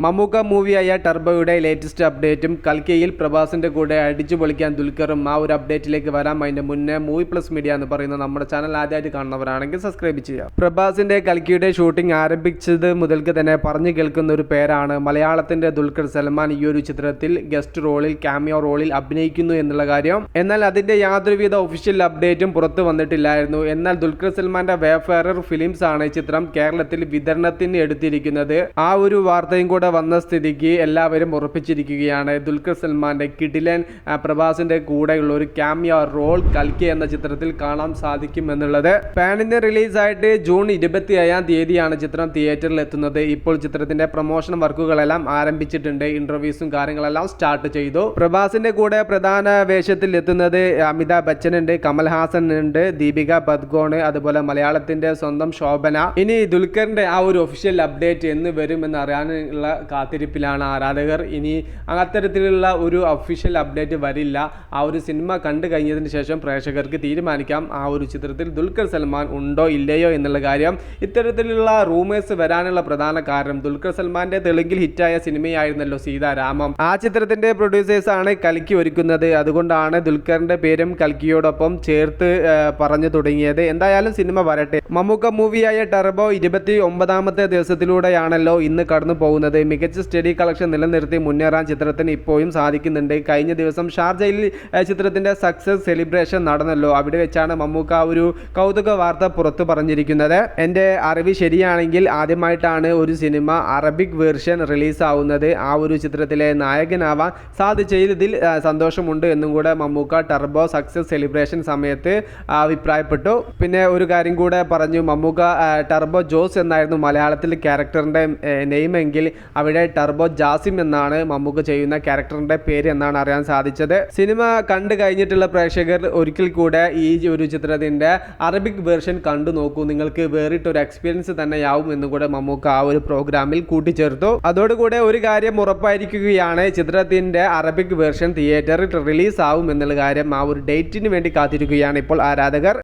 Mammukka മൂവിയായ ടർബോയുടെ latest അപ്ഡേറ്റും കൽക്കിയിൽ പ്രഭാസിന്റെ കൂടെ അടിച്ചു പൊളിക്കാൻ ദുൽഖറും ആ ഒരു അപ്ഡേറ്റിലേക്ക് വരാം. അതിന്റെ മുന്നേ മൂവി പ്ലസ് മീഡിയ എന്ന് പറയുന്ന നമ്മുടെ ചാനൽ ആദ്യമായിട്ട് കാണുന്നവരാണെങ്കിൽ സബ്സ്ക്രൈബ് ചെയ്യുക. പ്രഭാസിന്റെ കൽക്കിയുടെ ഷൂട്ടിംഗ് ആരംഭിച്ചത് മുതൽക്ക് തന്നെ പറഞ്ഞു കേൾക്കുന്ന ഒരു പേരാണ് മലയാളത്തിന്റെ ദുൽഖർ സൽമാൻ ഈ ഒരു ചിത്രത്തിൽ ഗസ്റ്റ് റോളിൽ കാമിയോ റോളിൽ അഭിനയിക്കുന്നു എന്നുള്ള കാര്യം. എന്നാൽ അതിന്റെ യാതൊരുവിധ ഒഫീഷ്യൽ അപ്ഡേറ്റും പുറത്തു വന്നിട്ടില്ലായിരുന്നു. എന്നാൽ ദുൽഖർ സൽമാന്റെ വേഫെയറർ ഫിലിംസ് ആണ് ചിത്രം കേരളത്തിൽ വിതരണത്തിന് എടുത്തിരിക്കുന്നത്. ആ ഒരു വാർത്തയും കൂടെ വന്ന സ്ഥിതിക്ക് എല്ലാവരും ഉറപ്പിച്ചിരിക്കുകയാണ് ദുൽഖർ സൽമാന്റെ കിടിലൻ പ്രഭാസിന്റെ കൂടെയുള്ള ഒരു ക്യാമിയോ റോൾ കൽക്കി എന്ന ചിത്രത്തിൽ കാണാൻ സാധിക്കും എന്നുള്ളത്. പാനിന്റെ റിലീസായിട്ട് ജൂൺ 27-ാം തീയതിയാണ് ചിത്രം തിയേറ്ററിൽ എത്തുന്നത്. ഇപ്പോൾ ചിത്രത്തിന്റെ പ്രൊമോഷൻ വർക്കുകളെല്ലാം ആരംഭിച്ചിട്ടുണ്ട്. ഇന്റർവ്യൂസും കാര്യങ്ങളെല്ലാം സ്റ്റാർട്ട് ചെയ്തു. പ്രഭാസിന്റെ കൂടെ പ്രധാന വേഷത്തിൽ എത്തുന്നത് അമിതാഭ് ബച്ചൻ ഉണ്ട്, കമൽഹാസൻ ഉണ്ട്, ദീപിക പദുക്കോൺ, അതുപോലെ മലയാളത്തിന്റെ സ്വന്തം ശോഭന. ഇനി ദുൽഖറിന്റെ ആ ഒരു ഒഫീഷ്യൽ അപ്ഡേറ്റ് എന്ന് വരുമെന്ന് അറിയാനുള്ള കാത്തിരിപ്പിലാണ് ആരാധകർ. ഇനി അത്തരത്തിലുള്ള ഒരു ഒഫീഷ്യൽ അപ്ഡേറ്റ് വരില്ല. ആ ഒരു സിനിമ കണ്ടു കഴിഞ്ഞതിന് ശേഷം പ്രേക്ഷകർക്ക് തീരുമാനിക്കാം ആ ഒരു ചിത്രത്തിൽ ദുൽഖർ സൽമാൻ ഉണ്ടോ ഇല്ലയോ എന്നുള്ള കാര്യം. ഇത്തരത്തിലുള്ള റൂമേഴ്സ് വരാനുള്ള പ്രധാന കാരണം ദുൽഖർ സൽമാന്റെ തെലുങ്കിൽ ഹിറ്റായ സിനിമയായിരുന്നല്ലോ സീതാരാമം. ആ ചിത്രത്തിന്റെ പ്രൊഡ്യൂസേഴ്സ് ആണ് കൽക്കി ഒരുക്കുന്നത്. അതുകൊണ്ടാണ് ദുൽഖറിന്റെ പേരും കൽക്കിയോടൊപ്പം ചേർത്ത് പറഞ്ഞു തുടങ്ങിയത്. എന്തായാലും സിനിമ വരട്ടെ. മമ്മൂക്ക മൂവിയായ ടർബോ 29ാമത്തെ ദിവസത്തിലൂടെയാണല്ലോ ഇന്ന് കടന്നു പോകുന്നത്. മികച്ച സ്റ്റഡി കളക്ഷൻ നിലനിർത്തി മുന്നേറാൻ ചിത്രത്തിന് ഇപ്പോഴും സാധിക്കുന്നുണ്ട്. കഴിഞ്ഞ ദിവസം ഷാർജയിൽ ചിത്രത്തിന്റെ സക്സസ് സെലിബ്രേഷൻ നടന്നല്ലോ. അവിടെ വെച്ചാണ് മമ്മൂക്ക ഒരു കൗതുക വാർത്ത പുറത്തു പറഞ്ഞിരിക്കുന്നത്. എൻ്റെ അറിവ് ശരിയാണെങ്കിൽ ആദ്യമായിട്ടാണ് ഒരു സിനിമ അറബിക് വേർഷൻ റിലീസാവുന്നത്. ആ ഒരു ചിത്രത്തിലെ നായകനാവാൻ സാധിച്ചതിൽ സന്തോഷമുണ്ട് എന്നും കൂടെ മമ്മൂക്ക ടർബോ സക്സസ് സെലിബ്രേഷൻ സമയത്ത് അഭിപ്രായപ്പെട്ടു. പിന്നെ ഒരു കാര്യം കൂടെ പറഞ്ഞു, മമ്മൂക്ക ടർബോ ജോസ് എന്നായിരുന്നു മലയാളത്തിൽ ക്യാരക്ടറിൻ്റെ നെയിം എങ്കിൽ അവിടെ ടർബോ ജാസിം എന്നാണ് മമ്മൂക്ക ചെയ്യുന്ന ക്യാരക്ടറിൻ്റെ പേര് എന്നാണ് അറിയാൻ സാധിച്ചത്. സിനിമ കണ്ടു കഴിഞ്ഞിട്ടുള്ള പ്രേക്ഷകർ ഒരിക്കൽ കൂടെ ഈ ഒരു ചിത്രത്തിൻ്റെ അറബിക് വേർഷൻ കണ്ടു നോക്കൂ. നിങ്ങൾക്ക് വേറിട്ടൊരു എക്സ്പീരിയൻസ് തന്നെയാവും എന്നും കൂടെ മമ്മൂക്ക ആ ഒരു പ്രോഗ്രാമിൽ കൂട്ടിച്ചേർത്തു. അതോടുകൂടെ ഒരു കാര്യം ഉറപ്പായിരിക്കുകയാണ്, ചിത്രത്തിൻ്റെ അറബിക് വേർഷൻ തിയേറ്ററിൽ റിലീസ് ആവും എന്നുള്ള കാര്യം. ആ ഒരു ഡേറ്റിന് വേണ്ടി കാത്തിരിക്കുകയാണ് ഇപ്പോൾ ആരാധകർ.